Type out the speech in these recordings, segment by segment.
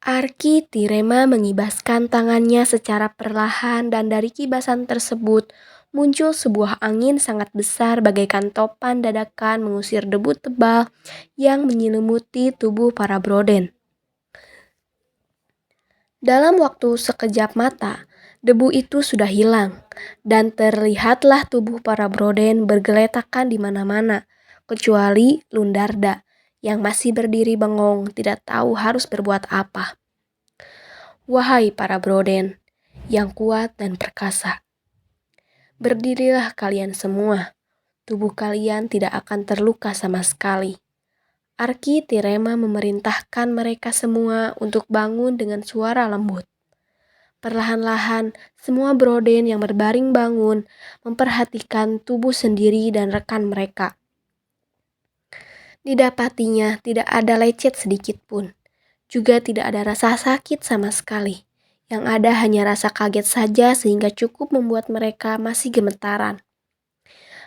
Arki Tirema mengibaskan tangannya secara perlahan dan dari kibasan tersebut muncul sebuah angin sangat besar bagaikan topan dadakan mengusir debu tebal yang menyelimuti tubuh para Broden. Dalam waktu sekejap mata, debu itu sudah hilang dan terlihatlah tubuh para Broden bergeletakan di mana-mana, kecuali Lundarda yang masih berdiri bengong tidak tahu harus berbuat apa. Wahai para Broden yang kuat dan perkasa, berdirilah kalian semua. Tubuh kalian tidak akan terluka sama sekali. Arki Tirema memerintahkan mereka semua untuk bangun dengan suara lembut. Perlahan-lahan, semua Broden yang berbaring bangun, memperhatikan tubuh sendiri dan rekan mereka. Didapatinya tidak ada lecet sedikit pun. Juga tidak ada rasa sakit sama sekali. Yang ada hanya rasa kaget saja sehingga cukup membuat mereka masih gemetaran.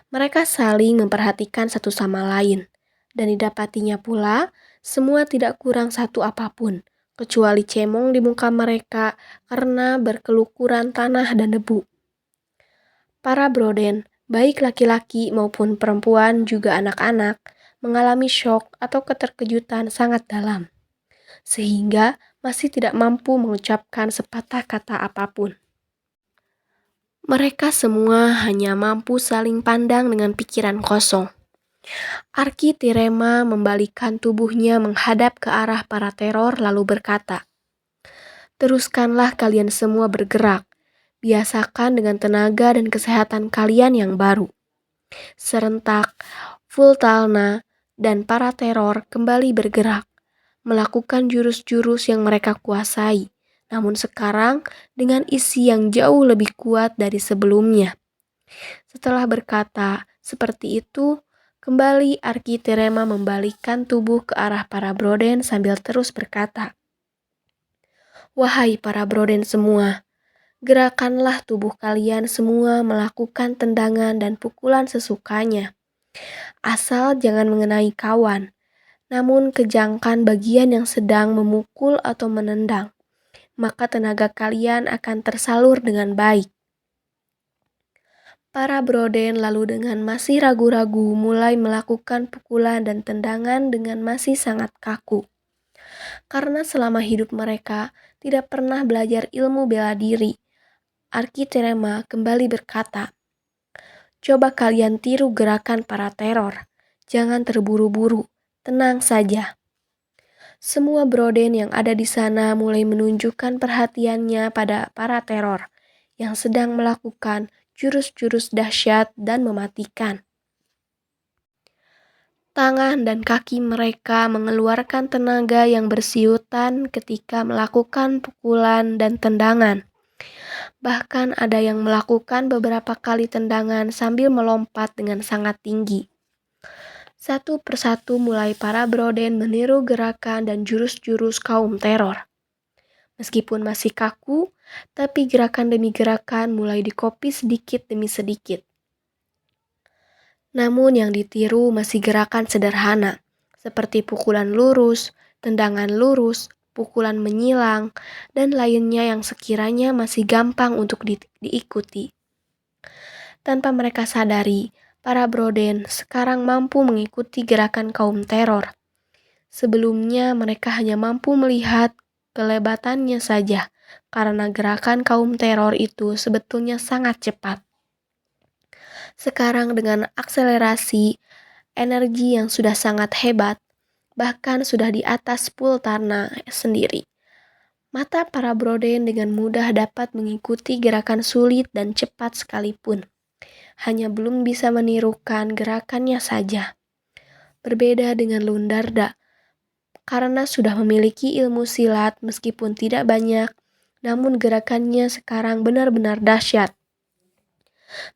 Mereka saling memperhatikan satu sama lain. Dan didapatinya pula, semua tidak kurang satu apapun, kecuali cemong di muka mereka karena berkelukuran tanah dan debu. Para Broden, baik laki-laki maupun perempuan juga anak-anak, mengalami syok atau keterkejutan sangat dalam, sehingga masih tidak mampu mengucapkan sepatah kata apapun. Mereka semua hanya mampu saling pandang dengan pikiran kosong. Arki Tirema membalikkan tubuhnya menghadap ke arah para teror lalu berkata, "Teruskanlah kalian semua bergerak. Biasakan dengan tenaga dan kesehatan kalian yang baru." Serentak, Fultalna dan para teror kembali bergerak, melakukan jurus-jurus yang mereka kuasai, namun sekarang dengan isi yang jauh lebih kuat dari sebelumnya. Setelah berkata seperti itu, kembali Arki Tirema membalikkan tubuh ke arah para Broden sambil terus berkata, "Wahai para Broden semua, gerakanlah tubuh kalian semua melakukan tendangan dan pukulan sesukanya. Asal jangan mengenai kawan, namun kejangkan bagian yang sedang memukul atau menendang, maka tenaga kalian akan tersalur dengan baik." Para Broden lalu dengan masih ragu-ragu mulai melakukan pukulan dan tendangan dengan masih sangat kaku. Karena selama hidup mereka tidak pernah belajar ilmu bela diri, Arki Tirema kembali berkata, "Coba kalian tiru gerakan para teror. Jangan terburu-buru, tenang saja." Semua Broden yang ada di sana mulai menunjukkan perhatiannya pada para teror yang sedang melakukan jurus-jurus dahsyat dan mematikan. Tangan dan kaki mereka mengeluarkan tenaga yang bersiutan ketika melakukan pukulan dan tendangan. Bahkan ada yang melakukan beberapa kali tendangan sambil melompat dengan sangat tinggi. Satu persatu mulai para Broden meniru gerakan dan jurus-jurus kaum teror. Meskipun masih kaku, tapi gerakan demi gerakan mulai dikopi sedikit demi sedikit. Namun yang ditiru masih gerakan sederhana, seperti pukulan lurus, tendangan lurus, pukulan menyilang, dan lainnya yang sekiranya masih gampang untuk diikuti. Tanpa mereka sadari, para Broden sekarang mampu mengikuti gerakan kaum teror. Sebelumnya mereka hanya mampu melihat kelebatannya saja, karena gerakan kaum teror itu sebetulnya sangat cepat. Sekarang dengan akselerasi energi yang sudah sangat hebat, bahkan sudah di atas Fultalna sendiri, mata para Broden dengan mudah dapat mengikuti gerakan sulit dan cepat sekalipun. Hanya belum bisa menirukan gerakannya saja. Berbeda dengan Lundarda, karena sudah memiliki ilmu silat meskipun tidak banyak, namun gerakannya sekarang benar-benar dahsyat.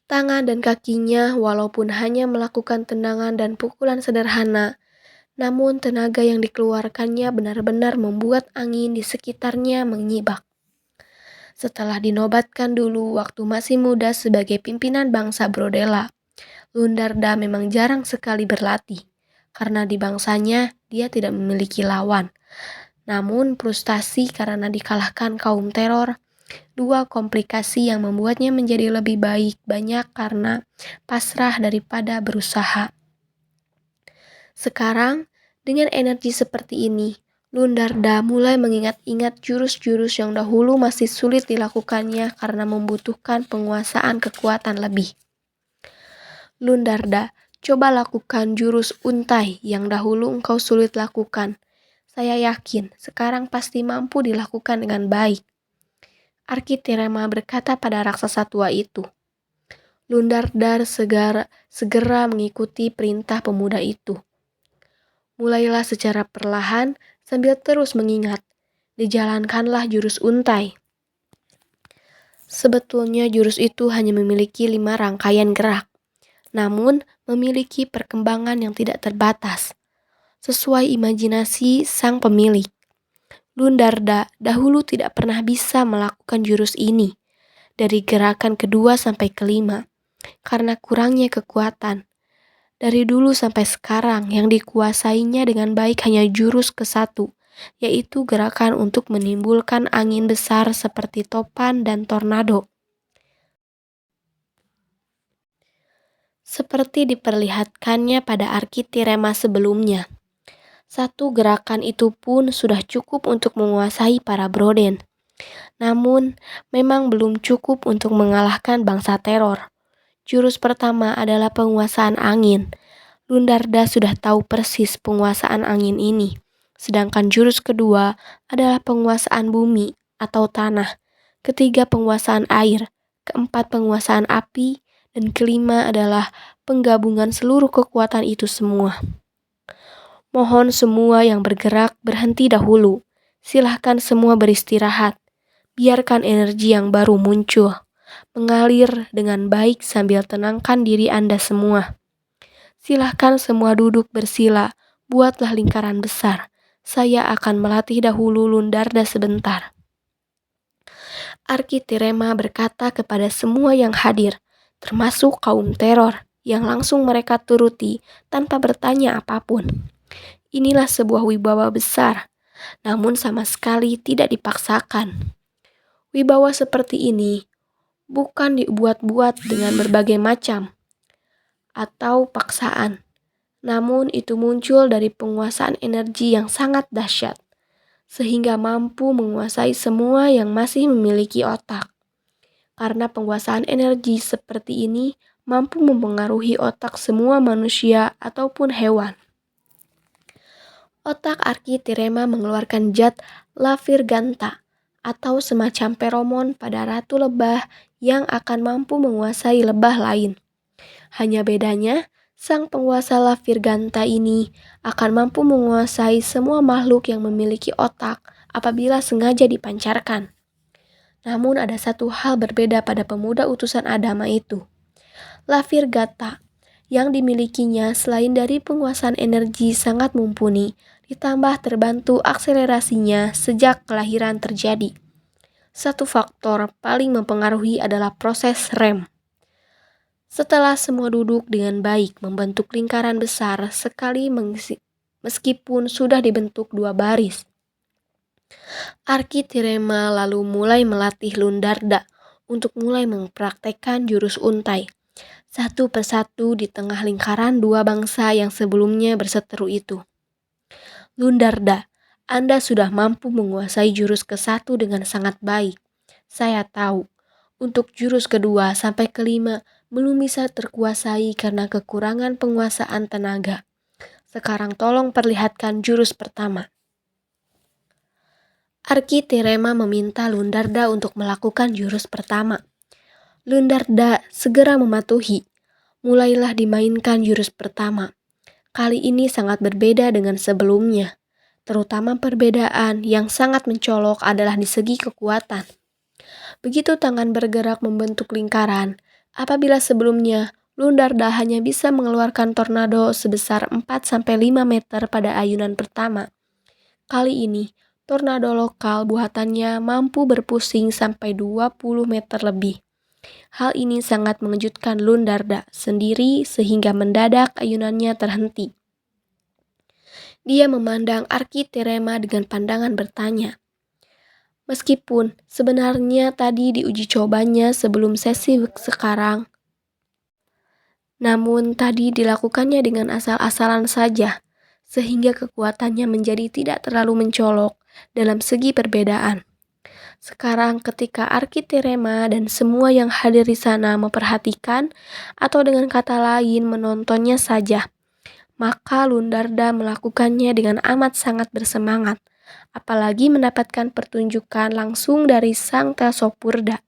Tangan dan kakinya walaupun hanya melakukan tendangan dan pukulan sederhana, namun tenaga yang dikeluarkannya benar-benar membuat angin di sekitarnya menyibak. Setelah dinobatkan dulu waktu masih muda sebagai pimpinan bangsa Brodella, Lundarda memang jarang sekali berlatih, karena di bangsanya dia tidak memiliki lawan. Namun frustasi karena dikalahkan kaum teror, dua komplikasi yang membuatnya menjadi lebih baik banyak karena pasrah daripada berusaha. Sekarang, dengan energi seperti ini, Lundarda mulai mengingat-ingat jurus-jurus yang dahulu masih sulit dilakukannya karena membutuhkan penguasaan kekuatan lebih. Lundarda, coba lakukan jurus untai yang dahulu engkau sulit lakukan. Saya yakin sekarang pasti mampu dilakukan dengan baik. Arkitirema berkata pada raksasa tua itu. Lundarda segera mengikuti perintah pemuda itu. Mulailah secara perlahan sambil terus mengingat. Dijalankanlah jurus untai. Sebetulnya jurus itu hanya memiliki 5 rangkaian gerak, namun memiliki perkembangan yang tidak terbatas, sesuai imajinasi sang pemilik. Lundarda dahulu tidak pernah bisa melakukan jurus ini, dari gerakan kedua sampai kelima, karena kurangnya kekuatan. Dari dulu sampai sekarang yang dikuasainya dengan baik hanya jurus ke-1, yaitu gerakan untuk menimbulkan angin besar seperti topan dan tornado. Seperti diperlihatkannya pada Arkitirema sebelumnya. Satu gerakan itu pun sudah cukup untuk menguasai para Broden. Namun, memang belum cukup untuk mengalahkan bangsa teror. Jurus pertama adalah penguasaan angin. Lundarda sudah tahu persis penguasaan angin ini. Sedangkan jurus kedua adalah penguasaan bumi atau tanah. Ketiga penguasaan air. Keempat penguasaan api. Dan kelima adalah penggabungan seluruh kekuatan itu semua. Mohon semua yang bergerak berhenti dahulu. Silahkan semua beristirahat. Biarkan energi yang baru muncul. Mengalir dengan baik sambil tenangkan diri Anda semua. Silahkan semua duduk bersila, buatlah lingkaran besar. Saya akan melatih dahulu Lundarda sebentar. Arkitirema berkata kepada semua yang hadir, termasuk kaum teror, yang langsung mereka turuti tanpa bertanya apapun. Inilah sebuah wibawa besar, namun sama sekali tidak dipaksakan. Wibawa seperti ini bukan dibuat-buat dengan berbagai macam atau paksaan, namun itu muncul dari penguasaan energi yang sangat dahsyat, sehingga mampu menguasai semua yang masih memiliki otak. Karena penguasaan energi seperti ini mampu mempengaruhi otak semua manusia ataupun hewan. Otak Arkitirema mengeluarkan zat Lavirganta atau semacam feromon pada ratu lebah yang akan mampu menguasai lebah lain. Hanya bedanya, sang penguasa Lavirganta ini akan mampu menguasai semua makhluk yang memiliki otak apabila sengaja dipancarkan. Namun ada satu hal berbeda pada pemuda utusan Adama itu. Lavirganta yang dimilikinya selain dari penguasaan energi sangat mumpuni, ditambah terbantu akselerasinya sejak kelahiran terjadi. Satu faktor paling mempengaruhi adalah proses rem. Setelah semua duduk dengan baik membentuk lingkaran besar sekali meskipun sudah dibentuk 2 baris. Arkitirema lalu mulai melatih Lundarda untuk mulai mempraktekkan jurus untai. Satu persatu di tengah lingkaran 2 bangsa yang sebelumnya berseteru itu. Lundarda, Anda sudah mampu menguasai jurus ke-1 dengan sangat baik. Saya tahu, untuk jurus kedua sampai kelima belum bisa terkuasai karena kekurangan penguasaan tenaga. Sekarang tolong perlihatkan jurus pertama. Arkitirema meminta Lundarda untuk melakukan jurus pertama. Lundarda segera mematuhi. Mulailah dimainkan jurus pertama. Kali ini sangat berbeda dengan sebelumnya. Terutama perbedaan yang sangat mencolok adalah di segi kekuatan. Begitu tangan bergerak membentuk lingkaran, apabila sebelumnya Lundarda hanya bisa mengeluarkan tornado sebesar 4-5 meter pada ayunan pertama. Kali ini, tornado lokal buatannya mampu berpusing sampai 20 meter lebih. Hal ini sangat mengejutkan Lundarda sendiri sehingga mendadak ayunannya terhenti. Dia memandang Arkitirema dengan pandangan bertanya. Meskipun sebenarnya tadi diuji cobanya sebelum sesi sekarang, namun tadi dilakukannya dengan asal-asalan saja, sehingga kekuatannya menjadi tidak terlalu mencolok dalam segi perbedaan. Sekarang ketika Arkitirema dan semua yang hadir di sana memperhatikan, atau dengan kata lain menontonnya saja, maka Lundarda melakukannya dengan amat sangat bersemangat, apalagi mendapatkan pertunjukan langsung dari sang Tasopurda.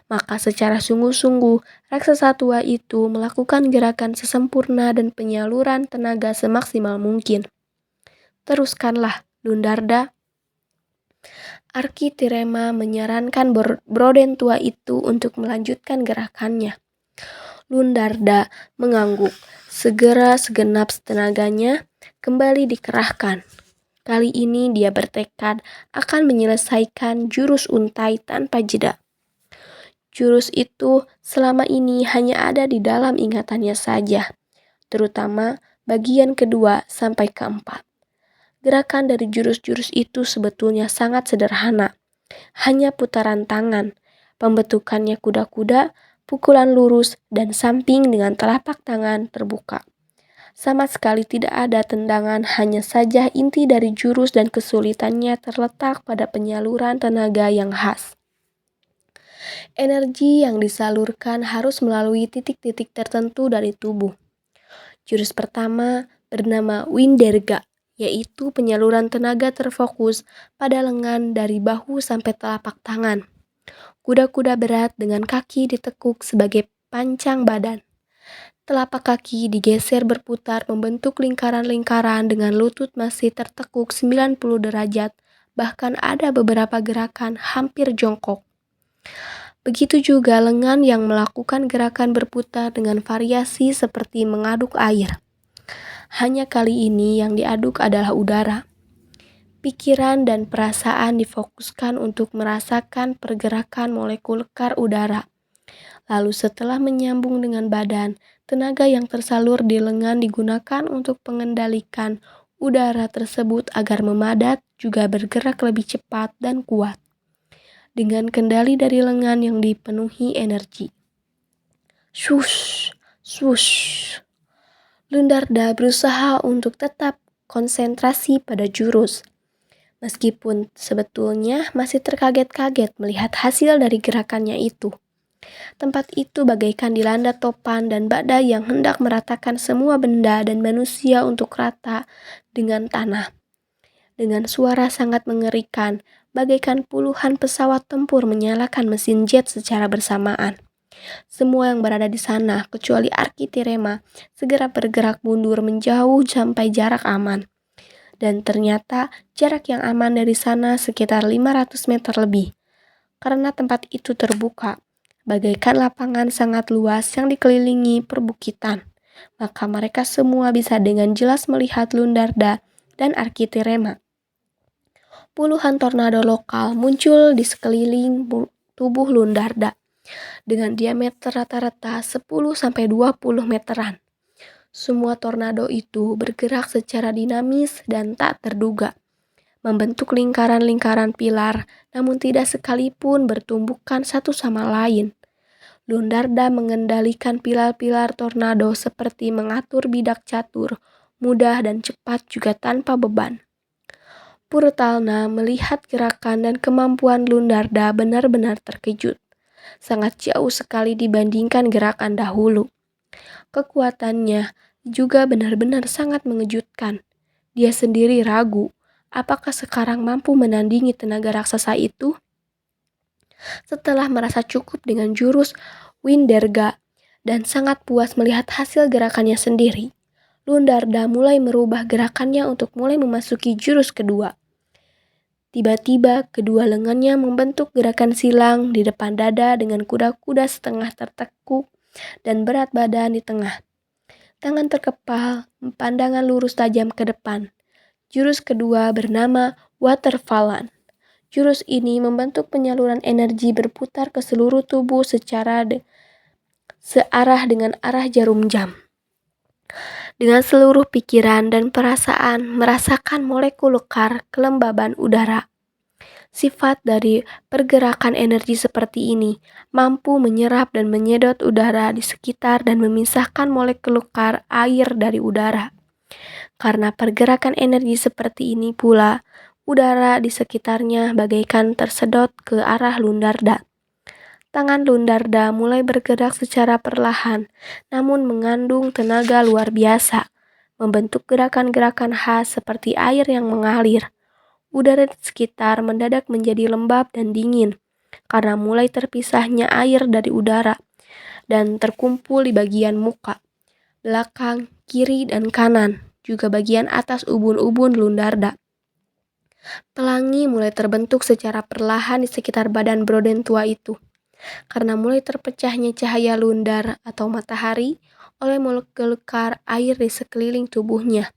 Maka secara sungguh-sungguh, raksasa tua itu melakukan gerakan sesempurna dan penyaluran tenaga semaksimal mungkin. Teruskanlah, Lundarda. Arkitirema menyarankan Broden tua itu untuk melanjutkan gerakannya. Lundarda mengangguk. Segera segenap tenaganya kembali dikerahkan. Kali ini dia bertekad akan menyelesaikan jurus untai tanpa jeda. Jurus itu selama ini hanya ada di dalam ingatannya saja, terutama bagian kedua sampai keempat. Gerakan dari jurus-jurus itu sebetulnya sangat sederhana. Hanya putaran tangan, pembentukannya kuda-kuda, pukulan lurus, dan samping dengan telapak tangan terbuka. Sama sekali tidak ada tendangan, hanya saja inti dari jurus dan kesulitannya terletak pada penyaluran tenaga yang khas. Energi yang disalurkan harus melalui titik-titik tertentu dari tubuh. Jurus pertama bernama Winderga, yaitu penyaluran tenaga terfokus pada lengan dari bahu sampai telapak tangan. Kuda-kuda berat dengan kaki ditekuk sebagai pancang badan. Telapak kaki digeser berputar membentuk lingkaran-lingkaran dengan lutut masih tertekuk 90 derajat, bahkan ada beberapa gerakan hampir jongkok. Begitu juga lengan yang melakukan gerakan berputar dengan variasi seperti mengaduk air. Hanya kali ini yang diaduk adalah udara. Pikiran dan perasaan difokuskan untuk merasakan pergerakan molekul kar udara. Lalu setelah menyambung dengan badan, tenaga yang tersalur di lengan digunakan untuk mengendalikan udara tersebut agar memadat juga bergerak lebih cepat dan kuat. Dengan kendali dari lengan yang dipenuhi energi. Shush, shush. Lundarda berusaha untuk tetap konsentrasi pada jurus. Meskipun sebetulnya masih terkaget-kaget melihat hasil dari gerakannya itu. Tempat itu bagaikan dilanda topan dan badai yang hendak meratakan semua benda dan manusia untuk rata dengan tanah. Dengan suara sangat mengerikan, bagaikan puluhan pesawat tempur menyalakan mesin jet secara bersamaan. Semua yang berada di sana, kecuali Arkitirema, segera bergerak mundur menjauh sampai jarak aman. Dan ternyata jarak yang aman dari sana sekitar 500 meter lebih. Karena tempat itu terbuka, bagaikan lapangan sangat luas yang dikelilingi perbukitan. Maka mereka semua bisa dengan jelas melihat Lundarda dan Arkitirema. Puluhan tornado lokal muncul di sekeliling tubuh Lundarda dengan diameter rata-rata 10-20 meteran. Semua tornado itu bergerak secara dinamis dan tak terduga, membentuk lingkaran-lingkaran pilar, namun tidak sekalipun bertumbukan satu sama lain. Lundarda mengendalikan pilar-pilar tornado seperti mengatur bidak catur, mudah dan cepat juga tanpa beban. Purtalna melihat gerakan dan kemampuan Lundarda benar-benar terkejut. Sangat jauh sekali dibandingkan gerakan dahulu. Kekuatannya juga benar-benar sangat mengejutkan. Dia sendiri ragu, apakah sekarang mampu menandingi tenaga raksasa itu? Setelah merasa cukup dengan jurus Winderga dan sangat puas melihat hasil gerakannya sendiri, Lundarda mulai merubah gerakannya untuk mulai memasuki jurus kedua. Tiba-tiba kedua lengannya membentuk gerakan silang di depan dada dengan kuda-kuda setengah tertekuk dan berat badan di tengah. Tangan terkepal, pandangan lurus tajam ke depan. Jurus kedua bernama Waterfallan. Jurus ini membentuk penyaluran energi berputar ke seluruh tubuh searah dengan arah jarum jam. Dengan seluruh pikiran dan perasaan merasakan molekul lekar kelembaban udara. Sifat dari pergerakan energi seperti ini mampu menyerap dan menyedot udara di sekitar dan memisahkan molekul lekar air dari udara. Karena pergerakan energi seperti ini pula, udara di sekitarnya bagaikan tersedot ke arah Lundarda. Tangan Lundarda mulai bergerak secara perlahan, namun mengandung tenaga luar biasa, membentuk gerakan-gerakan khas seperti air yang mengalir. Udara di sekitar mendadak menjadi lembab dan dingin, karena mulai terpisahnya air dari udara, dan terkumpul di bagian muka, belakang, kiri, dan kanan, juga bagian atas ubun-ubun Lundarda. Pelangi mulai terbentuk secara perlahan di sekitar badan Broden tua itu, karena mulai terpecahnya cahaya lundar atau matahari oleh molekul lekar air di sekeliling tubuhnya.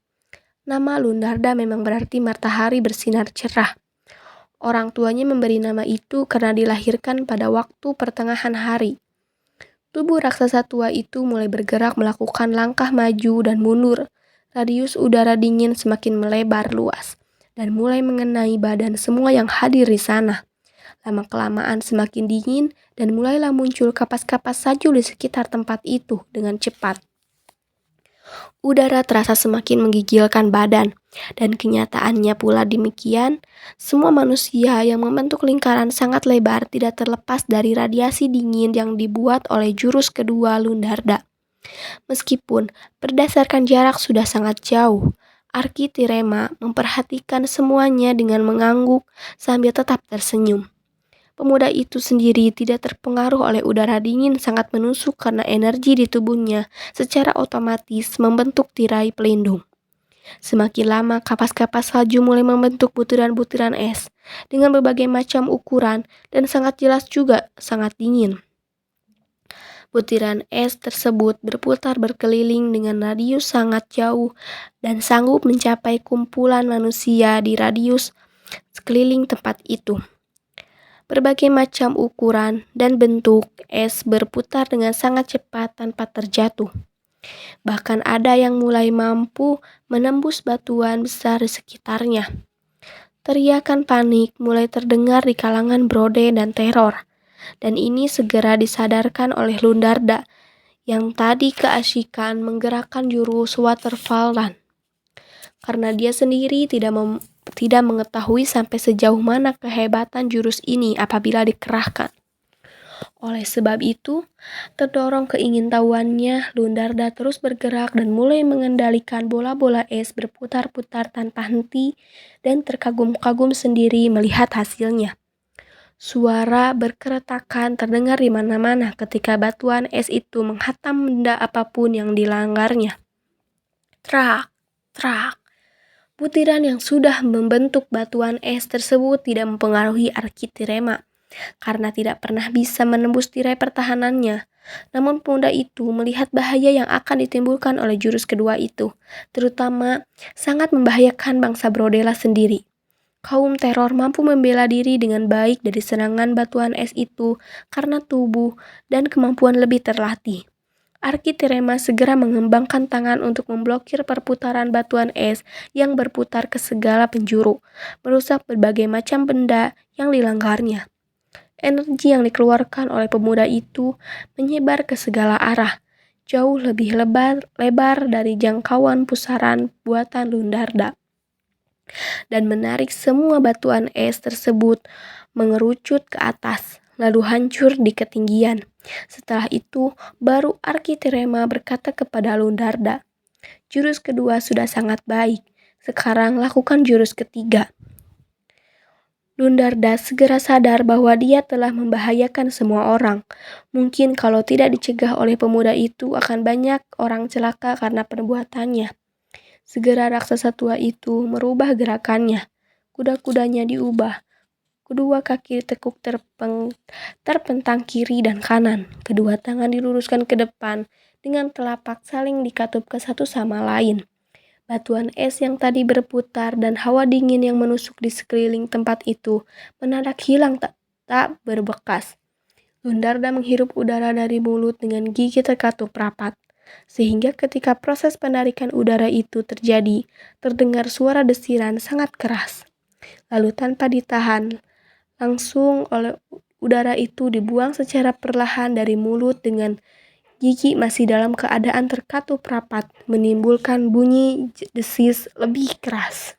Nama Lundarda memang berarti matahari bersinar cerah. Orang tuanya memberi nama itu karena dilahirkan pada waktu pertengahan hari. Tubuh raksasa tua itu mulai bergerak melakukan langkah maju dan mundur. Radius udara dingin semakin melebar luas dan mulai mengenai badan semua yang hadir di sana. Lama-kelamaan semakin dingin dan mulailah muncul kapas-kapas salju di sekitar tempat itu dengan cepat. Udara terasa semakin menggigilkan badan, dan kenyataannya pula demikian. Semua manusia yang membentuk lingkaran sangat lebar tidak terlepas dari radiasi dingin yang dibuat oleh jurus kedua Lundarda. Meskipun berdasarkan jarak sudah sangat jauh, Arkitirema memperhatikan semuanya dengan mengangguk sambil tetap tersenyum. Pemuda itu sendiri tidak terpengaruh oleh udara dingin sangat menusuk karena energi di tubuhnya secara otomatis membentuk tirai pelindung. Semakin lama kapas-kapas salju mulai membentuk butiran-butiran es dengan berbagai macam ukuran dan sangat jelas juga sangat dingin. Butiran es tersebut berputar berkeliling dengan radius sangat jauh dan sanggup mencapai kumpulan manusia di radius sekeliling tempat itu. Berbagai macam ukuran dan bentuk es berputar dengan sangat cepat tanpa terjatuh. Bahkan ada yang mulai mampu menembus batuan besar di sekitarnya. Teriakan panik mulai terdengar di kalangan Brode dan Teror, dan ini segera disadarkan oleh Lundarda yang tadi keasikan menggerakkan jurus Waterfallan. Karena dia sendiri tidak mengetahui sampai sejauh mana kehebatan jurus ini apabila dikerahkan. Oleh sebab itu, terdorong keingintahuannya, Lundarda terus bergerak dan mulai mengendalikan bola-bola es berputar-putar tanpa henti dan terkagum-kagum sendiri melihat hasilnya. Suara berkeretakan terdengar di mana-mana ketika batuan es itu menghantam benda apapun yang dilanggarnya. Trak, trak. Butiran yang sudah membentuk batuan es tersebut tidak mempengaruhi Arkitirema, karena tidak pernah bisa menembus tirai pertahanannya. Namun pemuda itu melihat bahaya yang akan ditimbulkan oleh jurus kedua itu, terutama sangat membahayakan bangsa Brodela sendiri. Kaum Teror mampu membela diri dengan baik dari serangan batuan es itu karena tubuh dan kemampuan lebih terlatih. Arkitirema segera mengembangkan tangan untuk memblokir perputaran batuan es yang berputar ke segala penjuru, merusak berbagai macam benda yang dilanggarnya. Energi yang dikeluarkan oleh pemuda itu menyebar ke segala arah, jauh lebih lebar dari jangkauan pusaran buatan Lundarda, dan menarik semua batuan es tersebut mengerucut ke atas, lalu hancur di ketinggian. Setelah itu, baru Arkitirema berkata kepada Lundarda, "Jurus kedua sudah sangat baik, sekarang lakukan jurus ketiga." Lundarda segera sadar bahwa dia telah membahayakan semua orang. Mungkin kalau tidak dicegah oleh pemuda itu akan banyak orang celaka karena perbuatannya. Segera raksasa tua itu merubah gerakannya. Kuda-kudanya diubah. Kedua kaki ditekuk terpentang kiri dan kanan. Kedua tangan diluruskan ke depan dengan telapak saling dikatup ke satu sama lain. Batuan es yang tadi berputar dan hawa dingin yang menusuk di sekeliling tempat itu mendadak hilang tak berbekas. Lundarda menghirup udara dari mulut dengan gigi terkatup rapat. sehingga ketika proses penarikan udara itu terjadi, terdengar suara desiran sangat keras. Lalu tanpa ditahan, langsung oleh udara itu dibuang secara perlahan dari mulut dengan gigi masih dalam keadaan terkatup rapat, menimbulkan bunyi desis lebih keras.